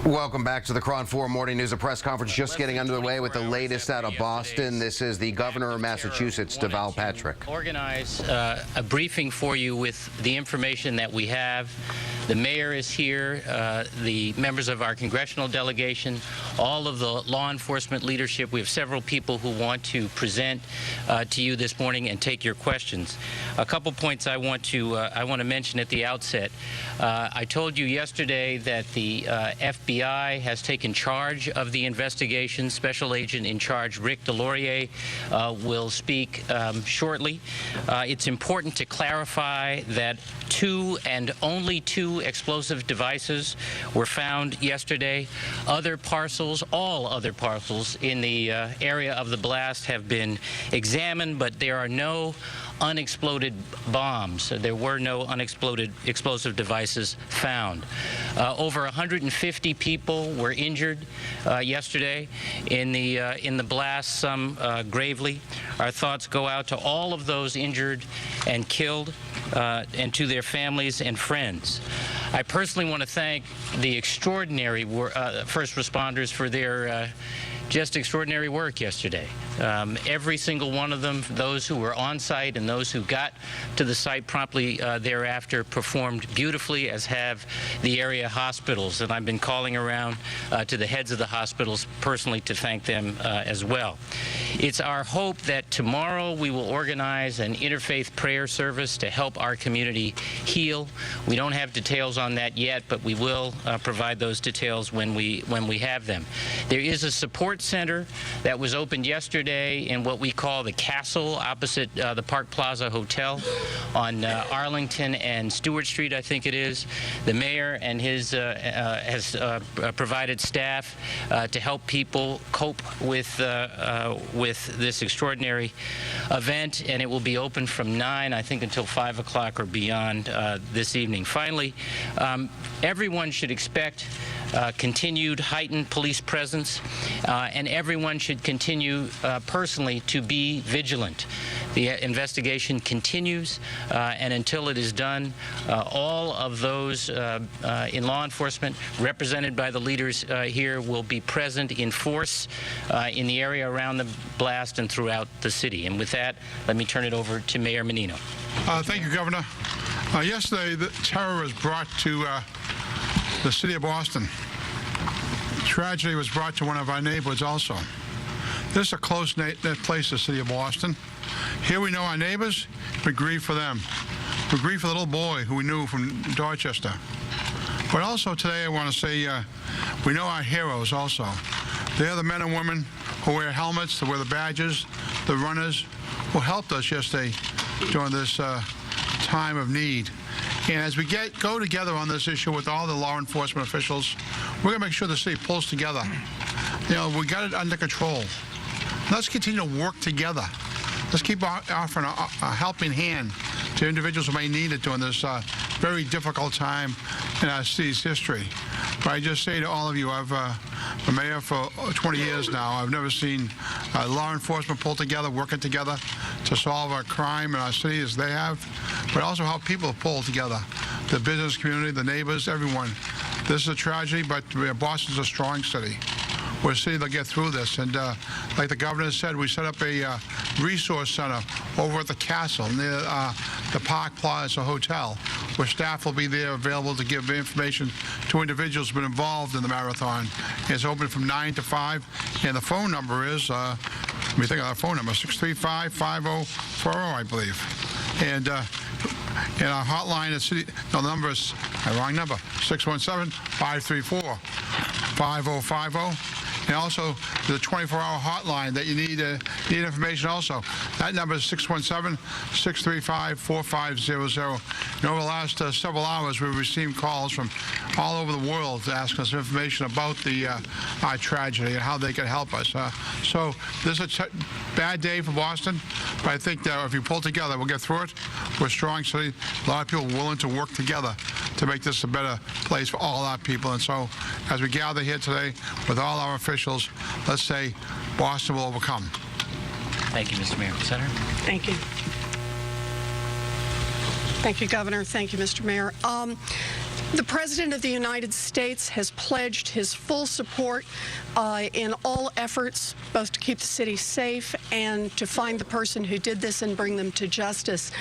Welcome back to the KRON 4 Morning News. A press conference just getting underway with the latest out of Boston. This is the governor of Massachusetts, Deval Patrick. Organize a briefing for you with the information that we have. The mayor is here, the members of our congressional delegation, all of the law enforcement leadership. We have several people who want to present to you this morning and take your questions. A couple points I want to mention at the outset. I told you yesterday that the FBI has taken charge of the investigation. Special Agent in charge Rick Delorier will speak shortly. It's important to clarify that 2 and only 2 explosive devices were found yesterday. Other parcels, all other parcels in the area of the blast have been examined, but there are no unexploded bombs. There were no unexploded explosive devices found. Over 150 people were injured yesterday in the blast, some gravely. Our thoughts go out to all of those injured and killed, and to their families and friends. I personally want to thank the extraordinary first responders for their just extraordinary work yesterday. Every single one of them, those who were on site and those who got to the site promptly thereafter, performed beautifully, as have the area hospitals. And I've been calling around to the heads of the hospitals personally to thank them as well. It's our hope that tomorrow we will organize an interfaith prayer service to help our community heal. We don't have details on that yet, but we will provide those details when we have them. There is a support center that was opened yesterday in what we call the Castle, opposite the Park Plaza Hotel on Arlington and Stewart Street, I think it is. The mayor and his has provided staff to help people cope with this extraordinary event, and it will be open from 9, I think, until 5 o'clock or beyond this evening. Finally, everyone should expect continued heightened police presence, and everyone should continue personally to be vigilant. The investigation continues, and until it is done, all of those in law enforcement represented by the leaders here will be present in force in the area around the blast and throughout the city. And with that, let me turn it over to Mayor Menino. Thank you, Governor. Yesterday, the terror was brought to the city of Boston. Tragedy was brought to one of our neighborhoods also. This is a close-knit place, the city of Boston. Here we know our neighbors, we grieve for them. We grieve for the little boy who we knew from Dorchester. But also today I want to say we know our heroes also. They are the men and women who wear helmets, who wear the badges, the runners, who helped us yesterday during this time of need. And as we go together on this issue with all the law enforcement officials, we're going to make sure the city pulls together. You know, we got it under control. Let's continue to work together. Let's keep offering a helping hand to individuals who may need it during this very difficult time in our city's history. But I just say to all of you, I've been mayor for 20 years now. I've never seen law enforcement pull together, working together to solve our crime in our city as they have, but also how people pull together. The business community, the neighbors, everyone. This is a tragedy, but Boston's a strong city. We're a city that'll get through this. And like the governor said, we set up a resource center over at the Castle near the Park Plaza Hotel, where staff will be there available to give information to individuals who've been involved in the marathon. It's open from 9 to 5, and the phone number is, let me think of that phone number, 635-5040, I believe. And our hotline is the number is, wrong number, 617-534-5050. And also the 24-hour hotline that you need information also. That number is 617-635-4500. And over the last several hours, we've received calls from all over the world asking us information about the tragedy and how they can help us. So this is a bad day for Boston, but I think that if you pull together, we'll get through it. We're a strong city. A lot of people willing to work together to make this a better place for all our people. And so as we gather here today with all our officials, let's say Boston will overcome. Thank you, Mr. Mayor. Senator? Thank you. Thank you, Governor. Thank you, Mr. Mayor. The President of the United States has pledged his full support in all efforts, both to keep the city safe and to find the person who did this and bring them to justice.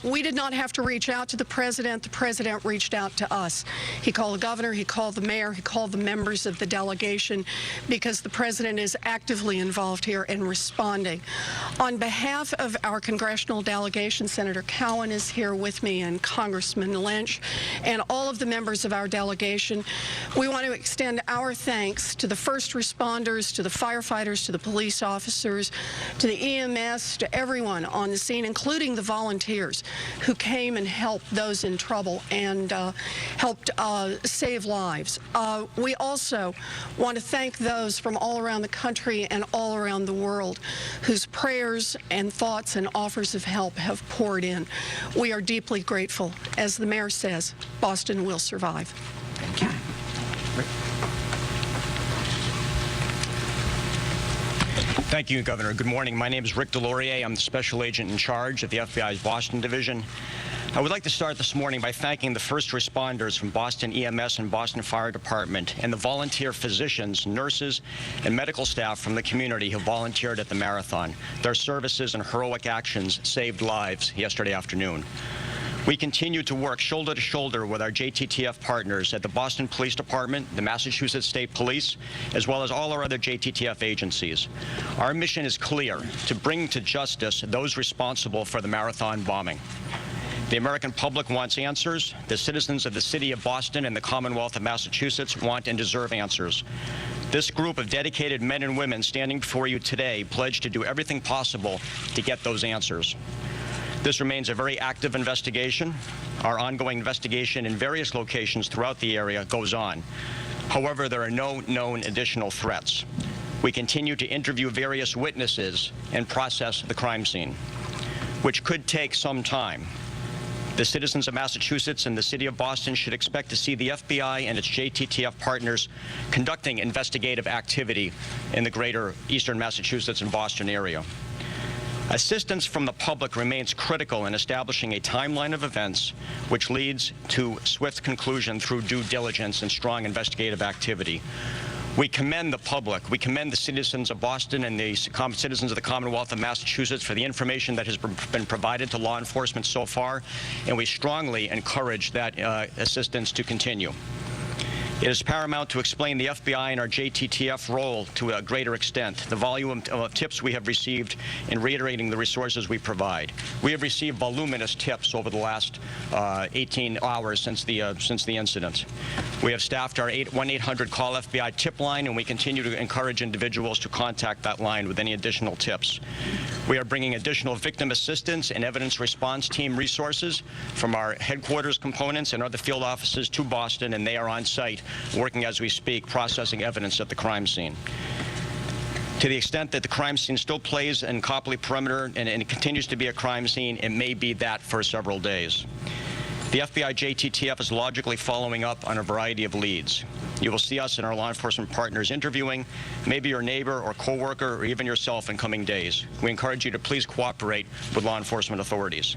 We did not have to reach out to the President. The President reached out to us. He called the governor, he called the mayor, he called the members of the delegation, because the President is actively involved here in responding. On behalf of our congressional delegation, Senator Cowan is here with me, and Congressman Lynch, and all of the members of our delegation. We want to extend our thanks to the first responders, to the firefighters, to the police officers, to the EMS, to everyone on the scene, including the volunteers who came and helped those in trouble and helped save lives. We also want to thank those from all around the country and all around the world whose prayers and thoughts and offers of help have poured in. We are deeply grateful. As the mayor says, Boston will survive. Thank you. Thank you, Governor. Good morning. My name is Rick Delorier. I'm the Special Agent in charge of the FBI's Boston Division. I would like to start this morning by thanking the first responders from Boston EMS and Boston Fire Department and the volunteer physicians, nurses, and medical staff from the community who volunteered at the marathon. Their services and heroic actions saved lives yesterday afternoon. We continue to work shoulder to shoulder with our JTTF partners at the Boston Police Department, the Massachusetts State Police, as well as all our other JTTF agencies. Our mission is clear: to bring to justice those responsible for the marathon bombing. The American public wants answers. The citizens of the city of Boston and the Commonwealth of Massachusetts want and deserve answers. This group of dedicated men and women standing before you today pledge to do everything possible to get those answers. This remains a very active investigation. Our ongoing investigation in various locations throughout the area goes on. However, there are no known additional threats. We continue to interview various witnesses and process the crime scene, which could take some time. The citizens of Massachusetts and the city of Boston should expect to see the FBI and its JTTF partners conducting investigative activity in the greater eastern Massachusetts and Boston area. Assistance from the public remains critical in establishing a timeline of events which leads to swift conclusion through due diligence and strong investigative activity. We commend the public, we commend the citizens of Boston and the citizens of the Commonwealth of Massachusetts for the information that has been provided to law enforcement so far, and we strongly encourage that assistance to continue. It is paramount to explain the FBI and our JTTF role to a greater extent, the volume of tips we have received, and reiterating the resources we provide. We have received voluminous tips over the last 18 hours since the incident. We have staffed our 1-800-CALL-FBI tip line, and we continue to encourage individuals to contact that line with any additional tips. We are bringing additional victim assistance and evidence response team resources from our headquarters components and other field offices to Boston, and they are on site working as we speak, processing evidence at the crime scene. To the extent that the crime scene still plays in Copley perimeter and it continues to be a crime scene, it may be that for several days. The FBI JTTF is logically following up on a variety of leads. You will see us and our law enforcement partners interviewing maybe your neighbor or coworker or even yourself in coming days. We encourage you to please cooperate with law enforcement authorities.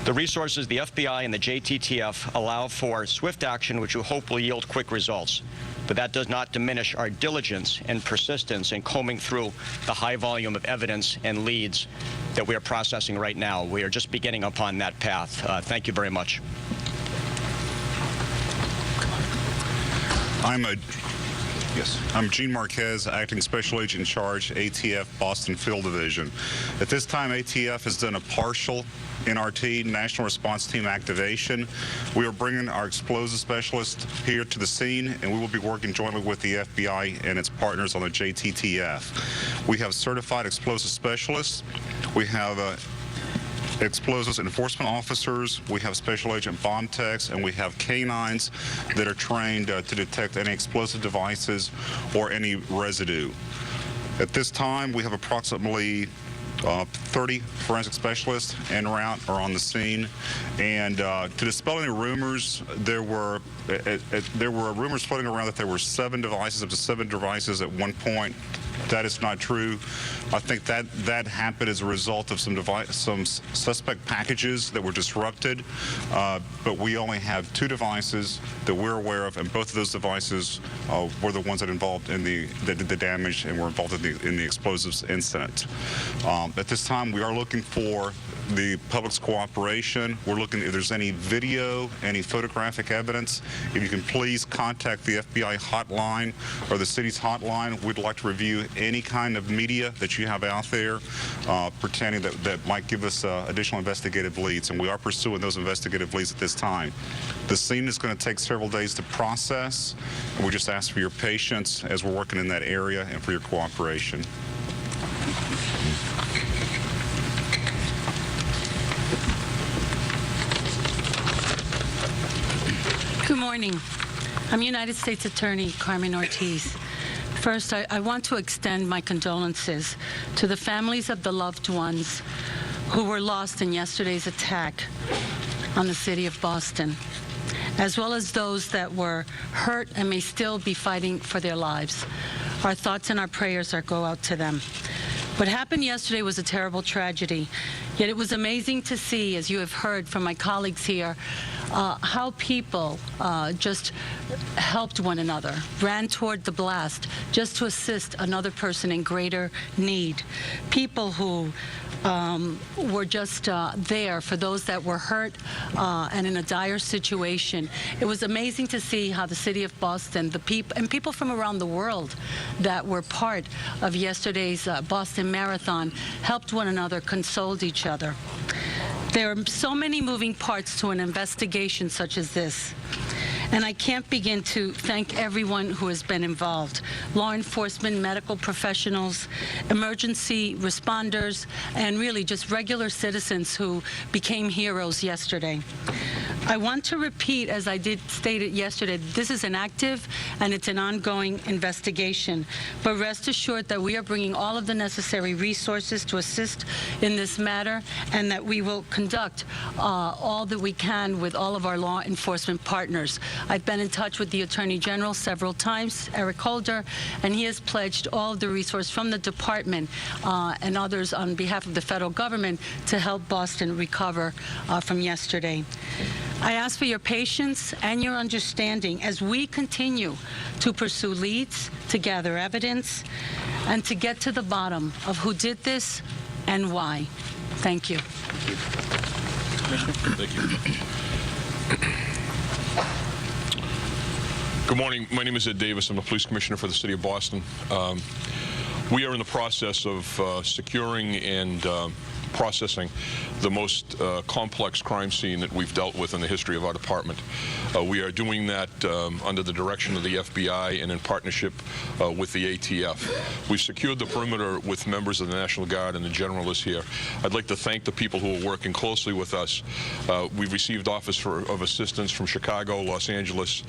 The resources the FBI and the JTTF allow for swift action, which we hope will yield quick results. But that does not diminish our diligence and persistence in combing through the high volume of evidence and leads that we are processing right now. We are just beginning upon that path. Thank you very much. I'm Gene Marquez, Acting Special Agent in Charge, ATF Boston Field Division. At this time, ATF has done a partial NRT, National Response Team activation. We are bringing our explosive specialist here to the scene, and we will be working jointly with the FBI and its partners on the JTTF. We have certified explosive specialists. We have explosives enforcement officers, we have special agent bomb techs, and we have canines that are trained to detect any explosive devices or any residue. At this time, we have approximately 30 forensic specialists en route or on the scene, and to dispel any rumors, there were there were rumors floating around that there were 7 devices, up to 7 devices at one point. That is not true. I think that happened as a result of some suspect packages that were disrupted, but we only have 2 devices that we're aware of, and both of those devices were the ones that involved in that did the damage and were involved in the explosives incident. At this time, we are looking for the public's cooperation. We're looking if there's any video, any photographic evidence. If you can please contact the FBI hotline or the city's hotline. We'd like to review any kind of media that you have out there pertaining that might give us additional investigative leads, and we are pursuing those investigative leads at this time. The scene is going to take several days to process, and we just ask for your patience as we're working in that area and for your cooperation. Good morning. I'm United States Attorney Carmen Ortiz. First, I want to extend my condolences to the families of the loved ones who were lost in yesterday's attack on the city of Boston, as well as those that were hurt and may still be fighting for their lives. Our thoughts and our prayers go out to them. What happened yesterday was a terrible tragedy, yet it was amazing to see, as you have heard from my colleagues here, how people just helped one another, ran toward the blast just to assist another person in greater need. People who were just there for those that were hurt and in a dire situation. It was amazing to see how the city of Boston, the people from around the world that were part of yesterday's Boston Marathon helped one another, consoled each other. There are so many moving parts to an investigation such as this. And I can't begin to thank everyone who has been involved. Law enforcement, medical professionals, emergency responders, and really just regular citizens who became heroes yesterday. I want to repeat, as I did state it yesterday, this is an active and it's an ongoing investigation. But rest assured that we are bringing all of the necessary resources to assist in this matter, and that we will conduct all that we can with all of our law enforcement partners. I've been in touch with the Attorney General several times, Eric Holder, and he has pledged all of the resources from the department and others on behalf of the federal government to help Boston recover from yesterday. I ask for your patience and your understanding as we continue to pursue leads, to gather evidence, and to get to the bottom of who did this and why. Thank you. Thank you. Good morning. My name is Ed Davis. I'm a police commissioner for the city of Boston. We are in the process of securing and processing the most complex crime scene that we've dealt with in the history of our department. We are doing that under the direction of the FBI and in partnership with the ATF. We've secured the perimeter with members of the National Guard, and the General is here. I'd like to thank the people who are working closely with us. We've received offers of assistance from Chicago, Los Angeles.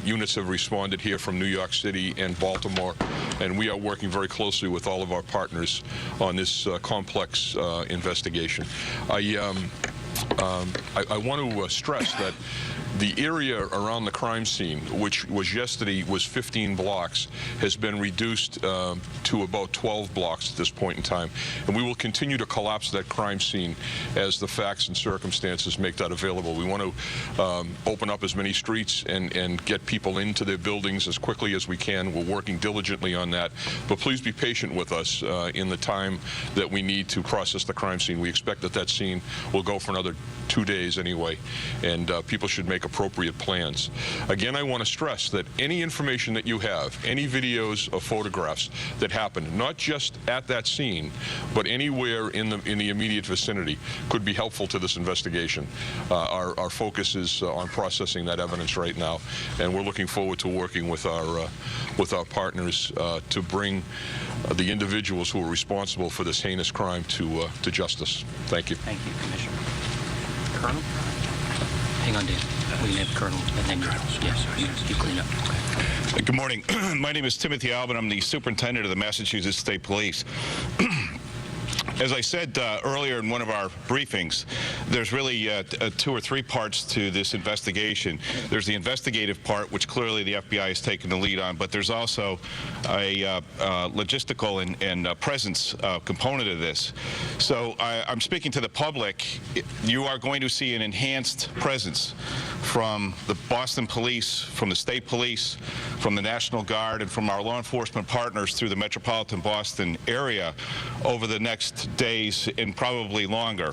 Units have responded here from New York City and Baltimore, and we are working very closely with all of our partners on this complex investigation. I want to stress that the area around the crime scene, which was yesterday was 15 blocks, has been reduced to about 12 blocks at this point in time. And we will continue to collapse that crime scene as the facts and circumstances make that available. We want to open up as many streets and get people into their buildings as quickly as we can. We're working diligently on that. But please be patient with us in the time that we need to process the crime scene. We expect that that scene will go for another 2 days anyway, and people should make appropriate plans. Again, I want to stress that any information that you have, any videos or photographs that happened, not just at that scene, but anywhere in the immediate vicinity, could be helpful to this investigation. Our focus is on processing that evidence right now, and we're looking forward to working with our partners to bring the individuals who are responsible for this heinous crime to justice. Thank you. Thank you, Commissioner. Colonel? Hang on, Dan. We can have Colonel, and then yes, you clean up. Okay. Good morning. My name is Timothy Albin. I'm the Superintendent of the Massachusetts State Police. As I said earlier in one of our briefings, there's really 2 or 3 parts to this investigation. There's the investigative part, which clearly the FBI has taken the lead on, but there's also a logistical and presence component of this. So I'm speaking to the public. You are going to see an enhanced presence from the Boston Police, from the State Police, from the National Guard, and from our law enforcement partners through the metropolitan Boston area over the next days and probably longer.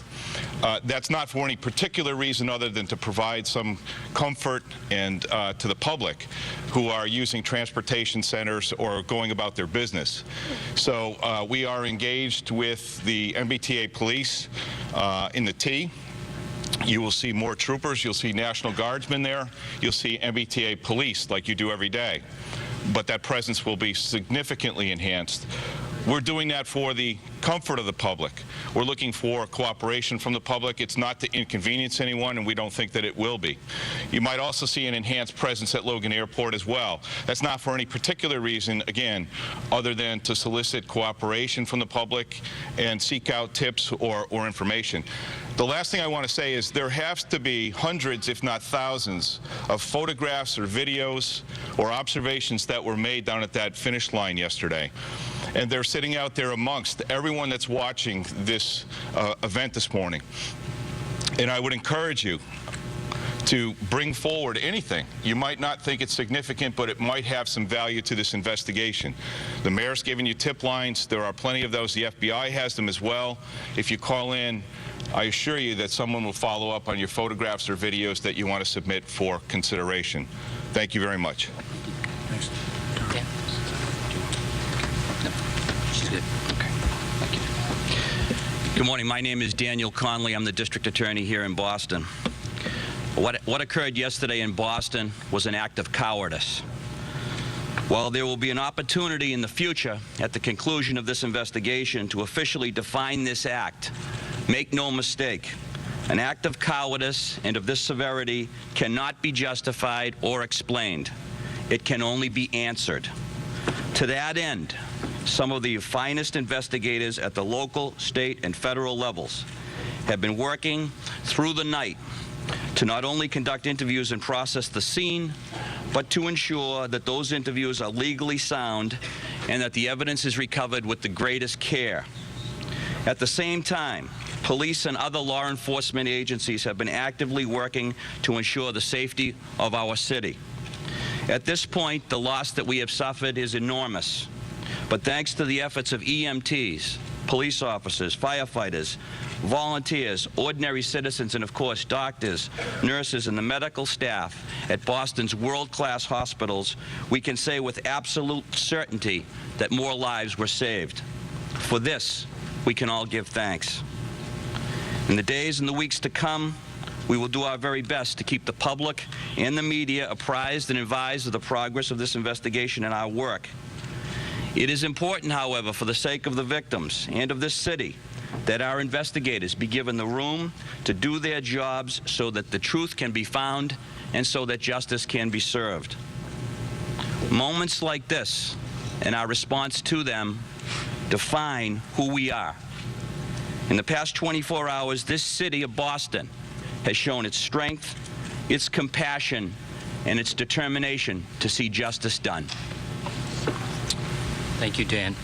That's not for any particular reason other than to provide some comfort and to the public who are using transportation centers or going about their business. So we are engaged with the MBTA police in the T. You will see more troopers. You'll see National Guardsmen there. You'll see MBTA police like you do every day. But that presence will be significantly enhanced. We're doing that for the comfort of the public. We're looking for cooperation from the public. It's not to inconvenience anyone, and we don't think that it will be. You might also see an enhanced presence at Logan Airport as well. That's not for any particular reason, again, other than to solicit cooperation from the public and seek out tips or information. The last thing I want to say is there has to be hundreds, if not thousands, of photographs or videos or observations that were made down at that finish line yesterday. And they're sitting out there amongst everyone that's watching this event this morning. And I would encourage you to bring forward anything. You might not think it's significant, but it might have some value to this investigation. The mayor's giving you tip lines. There are plenty of those. The FBI has them as well. If you call in, I assure you that someone will follow up on your photographs or videos that you want to submit for consideration. Thank you very much. Thanks. Yeah. No, she's good. Okay. Thank you. Good morning. My name is Daniel Conley. I'm the district attorney here in Boston. What occurred yesterday in Boston was an act of cowardice. While there will be an opportunity in the future at the conclusion of this investigation to officially define this act, make no mistake, an act of cowardice and of this severity cannot be justified or explained. It can only be answered. To that end, some of the finest investigators at the local, state, and federal levels have been working through the night to not only conduct interviews and process the scene, but to ensure that those interviews are legally sound and that the evidence is recovered with the greatest care. At the same time, police and other law enforcement agencies have been actively working to ensure the safety of our city. At this point, the loss that we have suffered is enormous. But thanks to the efforts of EMTs, police officers, firefighters, volunteers, ordinary citizens, and of course doctors, nurses, and the medical staff at Boston's world-class hospitals, we can say with absolute certainty that more lives were saved. For this, we can all give thanks. In the days and the weeks to come, we will do our very best to keep the public and the media apprised and advised of the progress of this investigation and our work. It is important, however, for the sake of the victims and of this city, that our investigators be given the room to do their jobs so that the truth can be found and so that justice can be served. Moments like this and our response to them define who we are. In the past 24 hours, this city of Boston has shown its strength, its compassion, and its determination to see justice done. Thank you, Dan.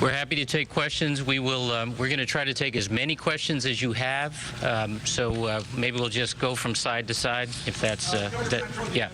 We're happy to take questions. We're going to try to take as many questions as you have. So maybe we'll just go from side to side, if that's yeah.